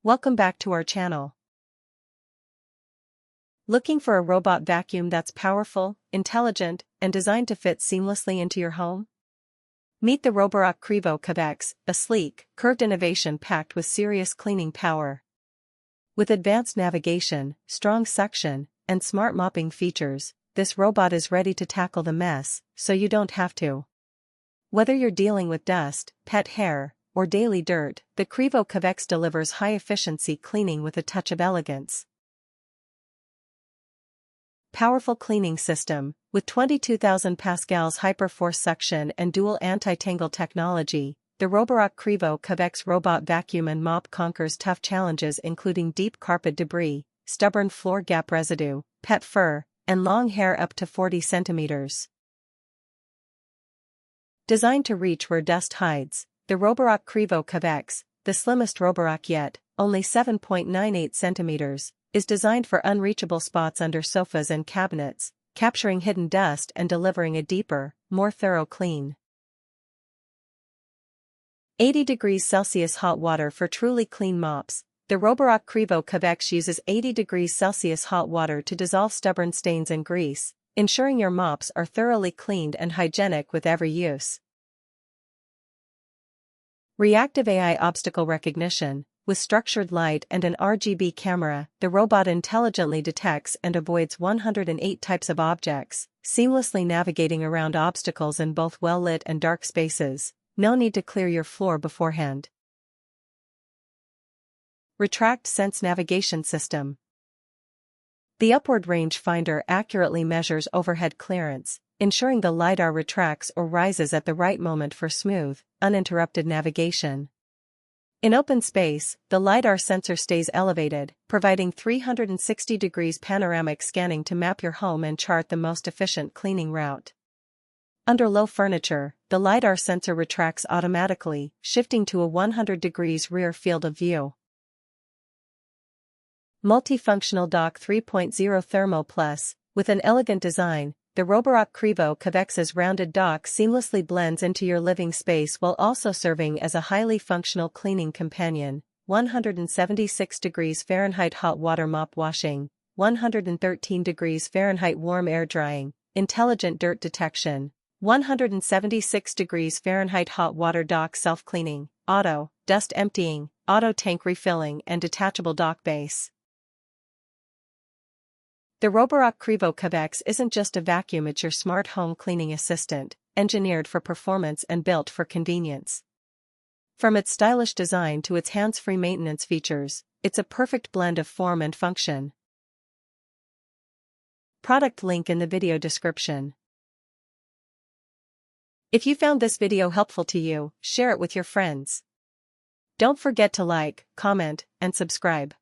Welcome back to our channel. Looking for a robot vacuum that's powerful, intelligent, and designed to fit seamlessly into your home? Meet the Roborock Qrevo CurvX, a sleek, curved innovation packed with serious cleaning power. With advanced navigation, strong suction, and smart mopping features, this robot is ready to tackle the mess, so you don't have to. Whether you're dealing with dust, pet hair, or daily dirt, the Qrevo CurvX delivers high-efficiency cleaning with a touch of elegance. Powerful cleaning system, with 22,000 pascals hyperforce suction and dual anti-tangle technology, the Roborock Qrevo CurvX robot vacuum and mop conquers tough challenges including deep carpet debris, stubborn floor gap residue, pet fur, and long hair up to 40 centimeters. Designed to reach where dust hides, the Roborock Qrevo CurvX, the slimmest Roborock yet, only 7.98 centimeters, is designed for unreachable spots under sofas and cabinets, capturing hidden dust and delivering a deeper, more thorough clean. 80 degrees Celsius hot water for Truly Clean Mops. The Roborock Qrevo CurvX uses 80 degrees Celsius hot water to dissolve stubborn stains and grease, ensuring your mops are thoroughly cleaned and hygienic with every use. Reactive AI Obstacle Recognition. With structured light and an RGB camera, the robot intelligently detects and avoids 108 types of objects, seamlessly navigating around obstacles in both well-lit and dark spaces. No need to clear your floor beforehand. Retract Sense Navigation System. The upward range finder accurately measures overhead clearance, ensuring the LiDAR retracts or rises at the right moment for smooth, uninterrupted navigation. In open space, the LiDAR sensor stays elevated, providing 360 degrees panoramic scanning to map your home and chart the most efficient cleaning route. Under low furniture, the LiDAR sensor retracts automatically, shifting to a 100 degrees rear field of view. Multifunctional Dock 3.0 Thermo Plus. With an elegant design, the Roborock Qrevo CurvX's rounded dock seamlessly blends into your living space while also serving as a highly functional cleaning companion. 176 degrees Fahrenheit hot water mop washing, 113 degrees Fahrenheit warm air drying, intelligent dirt detection, 176 degrees Fahrenheit hot water dock self-cleaning, auto, dust emptying, auto tank refilling and detachable dock base. The Roborock Qrevo CurvX isn't just a vacuum, it's your smart home cleaning assistant, engineered for performance and built for convenience. From its stylish design to its hands-free maintenance features, it's a perfect blend of form and function. Product link in the video description. If you found this video helpful to you, share it with your friends. Don't forget to like, comment, and subscribe.